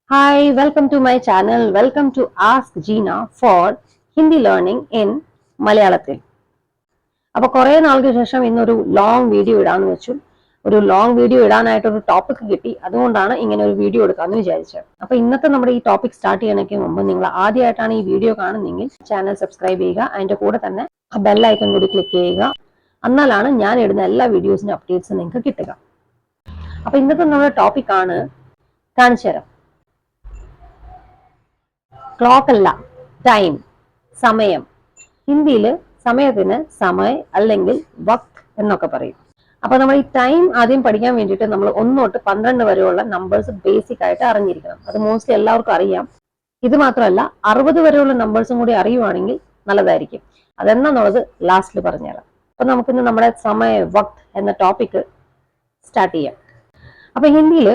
Hi, welcome to my channel. Welcome to Ask Gina for Hindi learning in Malayalam. അപ്പോൾ കുറേ നാൾക്ക് ശേഷം ഇന്നൊരു ലോങ് വീഡിയോ ഇടാന്ന് വെച്ചു. ഒരു ലോങ് വീഡിയോ ഇടാനായിട്ടൊരു ടോപ്പിക് കിട്ടി. അതുകൊണ്ടാണ് ഇങ്ങനെ ഒരു വീഡിയോ എടുക്കാമെന്ന് വിചാരിച്ചത്. അപ്പോൾ ഇന്നത്തെ നമ്മുടെ ഈ ടോപ്പിക് സ്റ്റാർട്ട് ചെയ്യണയ്ക്ക് മുമ്പ് നിങ്ങൾ ആദ്യമായിട്ടാണ് ഈ വീഡിയോ കാണുന്നതെങ്കിൽ ചാനൽ സബ്സ്ക്രൈബ് ചെയ്യുക. അതിന്റെ കൂടെ തന്നെ ആ ബെൽ ഐക്കൺ കൂടി ക്ലിക്ക് ചെയ്യുക. എന്നാലാണ് ഞാൻ ഇടുന്ന എല്ലാ വീഡിയോസിന്റെ അപ്ഡേറ്റ്സ് നിങ്ങൾക്ക് കിട്ടുക. അപ്പോൾ ഇന്നത്തെ നമ്മുടെ ടോപ്പിക് ആണ് കാണിച്ചു തരാം. ക്ലോക്ക് അല്ല, ടൈം, സമയം. ഹിന്ദിയിൽ സമയത്തിന് സമയ അല്ലെങ്കിൽ വക്ത് എന്നൊക്കെ പറയും. അപ്പൊ നമ്മൾ ഈ ടൈം ആദ്യം പഠിക്കാൻ വേണ്ടിയിട്ട് നമ്മൾ 1 തൊട്ട് 12 വരെയുള്ള നമ്പേഴ്സ് ബേസിക് ആയിട്ട് അറിഞ്ഞിരിക്കണം. അത് മോസ്റ്റ്ലി എല്ലാവർക്കും അറിയാം. ഇത് മാത്രമല്ല 60 വരെയുള്ള നമ്പേഴ്സും കൂടി അറിയുവാണെങ്കിൽ നല്ലതായിരിക്കും. അതെന്നാന്നുള്ളത് ലാസ്റ്റിൽ പറഞ്ഞുതരാം. അപ്പൊ നമുക്കിന്ന് നമ്മുടെ സമയ വക്ത് എന്ന ടോപ്പിക് സ്റ്റാർട്ട് ചെയ്യാം. അപ്പൊ ഹിന്ദിയിൽ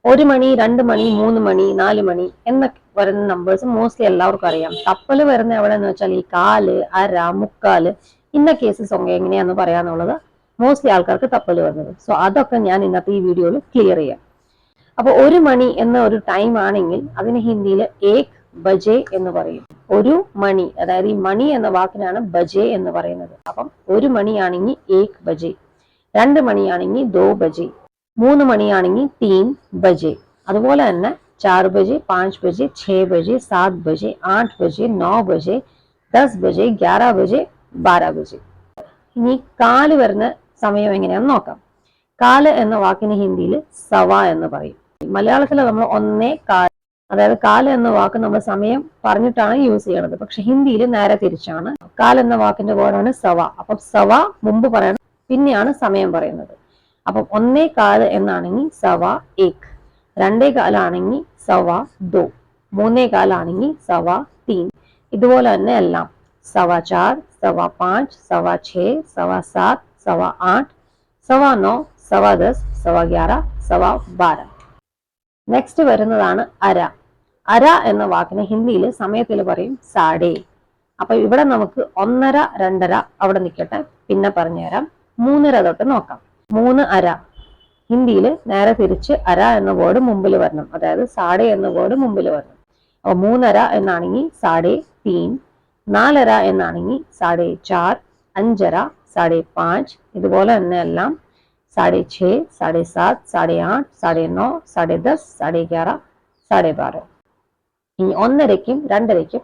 1 മണി, 2 മണി, 3 മണി, 4 മണി എന്നൊക്കെ വരുന്ന നമ്പേഴ്സ് മോസ്റ്റ്ലി എല്ലാവർക്കും അറിയാം. തപ്പല് വരുന്ന എവിടെയെന്ന് വെച്ചാൽ ഈ കാല്, അര, മുക്കാല് ഇന്ന കേസസ് ഒക്കെ എങ്ങനെയാന്ന് പറയാന്നുള്ളത് മോസ്റ്റ്ലി ആൾക്കാർക്ക് തപ്പല് വരുന്നത്. സോ അതൊക്കെ ഞാൻ ഇന്നത്തെ ഈ വീഡിയോയിൽ ക്ലിയർ ചെയ്യാം. അപ്പൊ 1 മണി എന്ന ഒരു ടൈം ആണെങ്കിൽ അതിന് ഹിന്ദിയിൽ ഏക് ബജെ എന്ന് പറയും. 1 മണി, അതായത് ഈ മണി എന്ന വാക്കിനാണ് ബജെ എന്ന് പറയുന്നത്. അപ്പം 1 മണിയാണെങ്കിൽ ഏക് ബജെ, 2 മണിയാണെങ്കിൽ 2 ബജെ, 3 മണിയാണെങ്കിൽ 3 ബജെ, അതുപോലെ തന്നെ 4 ബജെ, 5 ബജെ, 6 ബജെ, 7 ബജെ, 8 ബജെ, 9 ബജെ, 10 ബജെ, 11 ബജെ, 12 ബജെ. ഇനി കാല് വരുന്ന സമയം എങ്ങനെയാണെന്ന് നോക്കാം. കാല് എന്ന വാക്കിന് ഹിന്ദിയിൽ സവ എന്ന് പറയും. മലയാളത്തിൽ നമ്മൾ 1 കാൽ, അതായത് കാല് എന്ന വാക്ക് നമ്മൾ സമയം പറഞ്ഞിട്ടാണ് യൂസ് ചെയ്യണത്. പക്ഷെ ഹിന്ദിയിൽ നേരെ തിരിച്ചാണ്. കാൽ എന്ന വാക്കിന്റെ വേർഡാണ് സവ. അപ്പം സവ മുമ്പ് പറയണം, പിന്നെയാണ് സമയം പറയുന്നത്. അപ്പം 1 കാല് എന്നാണെങ്കിൽ സവ ഏക്, 2 കാലാണെങ്കിൽ സവ 2, 3 കാലാണെങ്കിൽ സവ 3. ഇതുപോലെ തന്നെ എല്ലാം സവ 4, സവ 5, സവ 6, സവ 7, സവ 8, സവ 9, സവ 10, സവ 11, സവ 12. നെക്സ്റ്റ് വരുന്നതാണ് അര. അര എന്ന വാക്കിന് ഹിന്ദിയിൽ സമയത്തിൽ പറയും സാഡേ. അപ്പൊ ഇവിടെ നമുക്ക് 1:30, 2:30 അവിടെ നിൽക്കട്ടെ, പിന്നെ പറഞ്ഞുതരാം. 3:30 തൊട്ട് നോക്കാം. 3 അര ഹിന്ദിയിൽ നേരെ തിരിച്ച് അര എന്ന വേർഡ് മുമ്പിൽ വരണം, അതായത് സാഡേ എന്ന വേർഡ് മുമ്പിൽ വരണം. അപ്പൊ 3:30 എന്നാണെങ്കിൽ സാഡേ 3, 4:30 എന്നാണെങ്കിൽ സാഡേ 4, 5:30, സാഡേ 5, ഇതുപോലെ തന്നെ എല്ലാം साढ़े 6, साढ़े 7, साढ़े 8, साढ़े 9, साढ़े 10, साढ़े 11, साढ़े 12. ഇനി 1:30ക്കും 2:30ക്കും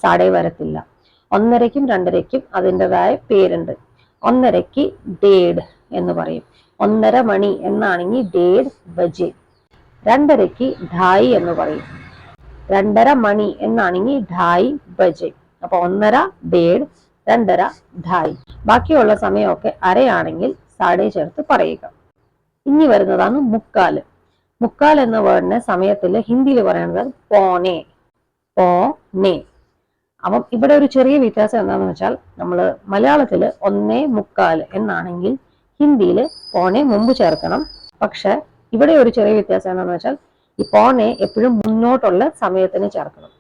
സാഡേ വരത്തില്ല. 1:30ക്കും 2:30ക്കും അതിൻ്റെതായ പേരുണ്ട്. 1:30ക്ക് ഡേഡ് എന്ന് പറയും. 1:30 മണി എന്നാണെങ്കിൽ ഡേഡ് ബജെ. 2:30ക്ക് ഢായി എന്ന് പറയും. 2:30 മണി എന്നാണെങ്കിൽ ഢായി ബജെ. അപ്പൊ 1:30 ഡേഡ്, 2:30 ഢായി. ബാക്കിയുള്ള സമയമൊക്കെ അരയാണെങ്കിൽ സാഡേ ചേർത്ത് പറയുക. ഇനി വരുന്നതാണ് മുക്കാല്. മുക്കാൽ എന്ന വേർഡിനെ സമയത്തിൽ ഹിന്ദിയിൽ പറയുന്നത് പോനെ, പോനെ. അപ്പം ഇവിടെ ഒരു ചെറിയ വ്യത്യാസം എന്താണെന്ന് വെച്ചാൽ, നമ്മൾ മലയാളത്തിൽ 1:45 എന്നാണെങ്കിൽ ഹിന്ദിയിൽ പോനെ മുമ്പ് ചേർക്കണം. പക്ഷെ ഇവിടെ ഒരു ചെറിയ വ്യത്യാസം എന്താണെന്ന് വെച്ചാൽ, ഈ പോനെ എപ്പോഴും മുന്നോട്ടുള്ള സമയത്തിന് ചേർക്കണം.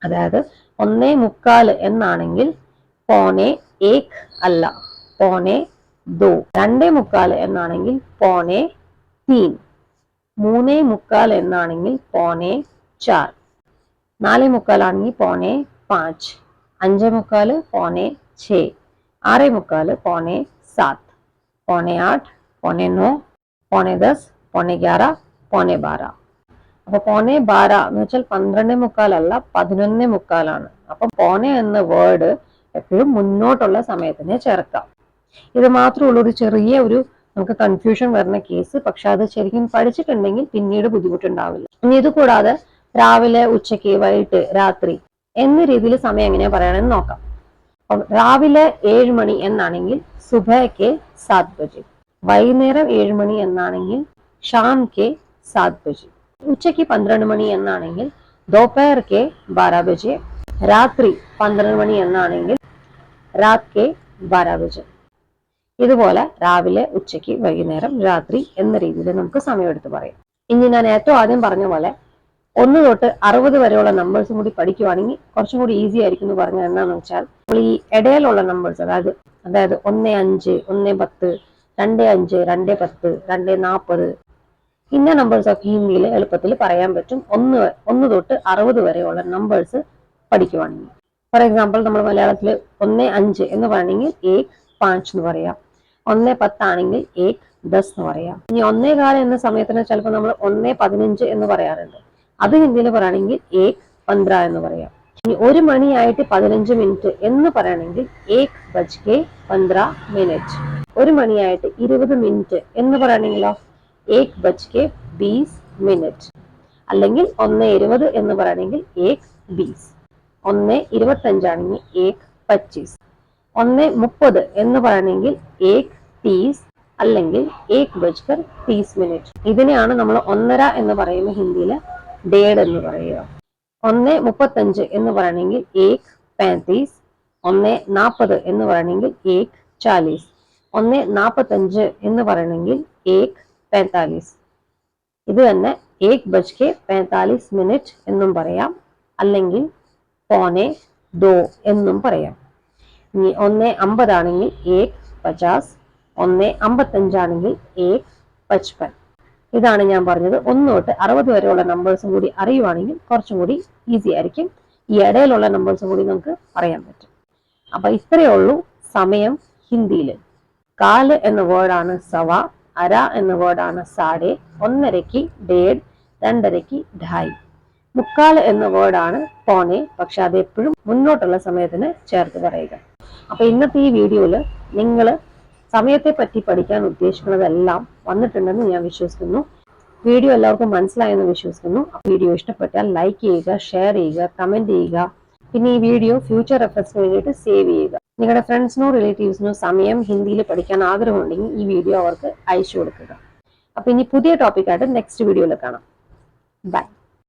അതായത് 1:45 എന്നാണെങ്കിൽ പോനെ ഏക് അല്ല, പോനെ 2. 2:45 എന്നാണെങ്കിൽ പോനെ 3. 3:45 എന്നാണെങ്കിൽ പോനെ 4. 4:45 ആണെങ്കിൽ പോനെ 5. 5:45 പോനെ 6. 6:45 പോനെ 7. പോനെ 8, പോനെ 9, പോനെ 10, പോനെ 11, പോനെ 12. അപ്പൊ പോനെ 12 എന്ന് വെച്ചാൽ 12:45 അല്ല, 11:45 അപ്പൊ പോനെ എന്ന വേർഡ് എപ്പോഴും മുന്നോട്ടുള്ള സമയത്തിനെ ചേർക്കാം. ഇത് മാത്രമുള്ള ഒരു ചെറിയ നമുക്ക് കൺഫ്യൂഷൻ വരുന്ന കേസ്. പക്ഷെ അത് ശരിക്കും പഠിച്ചിട്ടുണ്ടെങ്കിൽ പിന്നീട് ബുദ്ധിമുട്ടുണ്ടാവില്ല. ഇനി ഇത് കൂടാതെ രാവിലെ, ഉച്ചയ്ക്ക്, വൈകിട്ട്, രാത്രി എന്ന രീതിയിൽ സമയം എങ്ങനെയാ പറയണമെന്ന് നോക്കാം. അപ്പം രാവിലെ 7 മണി എന്നാണെങ്കിൽ സുബഹയ്ക്ക് 7 ബജെ. വൈകുന്നേരം 7 മണി എന്നാണെങ്കിൽ ഷാംക്ക് 7 ബജെ. ഉച്ചയ്ക്ക് 12 മണി എന്നാണെങ്കിൽ ദോപഹർക്ക് 12 ബജെ. രാത്രി 12 മണി എന്നാണെങ്കിൽ രാത്രി 12 ബജെ. ഇതുപോലെ രാവിലെ, ഉച്ചയ്ക്ക്, വൈകുന്നേരം, രാത്രി എന്ന രീതിയിൽ നമുക്ക് സമയം എടുത്ത് പറയാം. ഇനി ഞാൻ ഏറ്റവും ആദ്യം പറഞ്ഞ പോലെ 1 തൊട്ട് 60 വരെയുള്ള നമ്പേഴ്സും കൂടി പഠിക്കുവാണെങ്കിൽ കുറച്ചും കൂടി ഈസി ആയിരിക്കും എന്ന് പറഞ്ഞാൽ എന്താണെന്ന് വെച്ചാൽ, നമ്മൾ ഈ ഇടയിലുള്ള നമ്പേഴ്സ്, അതായത് 1, 5, 1, 10, 2, 5, 2, 10, 2, 40 ഇന്ന നമ്പേഴ്സ് ഒക്കെ ഹിന്ദിയിൽ എളുപ്പത്തിൽ പറയാൻ പറ്റും. ഒന്ന് തൊട്ട് 60 വരെയുള്ള നമ്പേഴ്സ് പഠിക്കുവാണെങ്കിൽ. ഫോർ എക്സാമ്പിൾ നമ്മൾ മലയാളത്തിൽ 1-5 എന്ന് പറയണമെങ്കിൽ 1-5 എന്ന് പറയാം. 1-10 ആണെങ്കിൽ 1-10 എന്ന് പറയാം. ഇനി 1:15 എന്ന സമയത്തിന് ചിലപ്പോൾ നമ്മൾ 1:15 എന്ന് പറയാറുണ്ട്. അത് ഹിന്ദിയിൽ പറയുകയാണെങ്കിൽ 1:15 എന്ന് പറയാം. ഇനി 1 മണിയായിട്ട് 15 മിനിറ്റ് എന്ന് പറയണമെങ്കിൽ 1:15. 1 മണിയായിട്ട് 20 മിനിറ്റ് എന്ന് പറയണമെങ്കിലോ 1:20. അല്ലെങ്കിൽ 1:20 എന്ന് പറയണമെങ്കിൽ 1:20. 1:25 ആണെങ്കിൽ 1:25. 1:30 എന്ന് പറയണമെങ്കിൽ 1:30 അല്ലെങ്കിൽ 1:30. ഇതിനെയാണ് നമ്മൾ 1:30 എന്ന് പറയുമ്പോൾ ഹിന്ദിയിൽ ഡേഡ് എന്ന് പറയുക. 1:35 എന്ന് പറയണമെങ്കിൽ 1:35. 1:40 എന്ന് പറയണമെങ്കിൽ 1:40. 1:45 എന്ന് പറയണമെങ്കിൽ 1:45. ഇത് തന്നെ 1:45 എന്നും പറയാം, അല്ലെങ്കിൽ 1:45 എന്നും പറയാം. ഇനി 1:50 ആണെങ്കിൽ 1:50. 1:55 ആണെങ്കിൽ 1:55. ഇതാണ് ഞാൻ പറഞ്ഞത്. 1 തൊട്ട് 60 വരെയുള്ള നമ്പേഴ്സും കൂടി അറിയുവാണെങ്കിൽ കുറച്ചും കൂടി ഈസി ആയിരിക്കും. ഈ ഇടയിലുള്ള നമ്പേഴ്സും കൂടി നമുക്ക് പറയാൻ പറ്റും. അപ്പൊ ഇത്രയേ ഉള്ളൂ സമയം ഹിന്ദിയിൽ. കാല് എന്ന വേർഡാണ് സവ, അര എന്ന വേർഡാണ് സാഡെ, 1:30 ഡേഡ്, 2:30 ഢായി. മുക്കാൽ എന്ന വേർഡാണ് പോനെ, പക്ഷെ അത് എപ്പോഴും മുന്നോട്ടുള്ള സമയത്തിന് ചേർത്ത് പറയുക. അപ്പൊ ഇന്നത്തെ ഈ വീഡിയോയിൽ നിങ്ങൾ സമയത്തെ പറ്റി പഠിക്കാൻ ഉദ്ദേശിക്കുന്നതെല്ലാം വന്നിട്ടുണ്ടെന്ന് ഞാൻ വിശ്വസിക്കുന്നു. വീഡിയോ എല്ലാവർക്കും മനസ്സിലായെന്ന് വിശ്വസിക്കുന്നു. വീഡിയോ ഇഷ്ടപ്പെട്ടാൽ ലൈക്ക് ചെയ്യുക, ഷെയർ ചെയ്യുക, കമന്റ് ചെയ്യുക. പിന്നെ ഈ വീഡിയോ ഫ്യൂച്ചർ റെഫറൻസിന് വേണ്ടിയിട്ട് സേവ് ചെയ്യുക. നിങ്ങളുടെ ഫ്രണ്ട്സിനോ റിലേറ്റീവ്സിനോ സമയം ഹിന്ദിയിൽ പഠിക്കാൻ ആഗ്രഹമുണ്ടെങ്കിൽ ഈ വീഡിയോ അവർക്ക് അയച്ചു കൊടുക്കുക. അപ്പൊ ഇനി പുതിയ ടോപ്പിക്കായിട്ട് നെക്സ്റ്റ് വീഡിയോയിൽ കാണാം. ബൈ.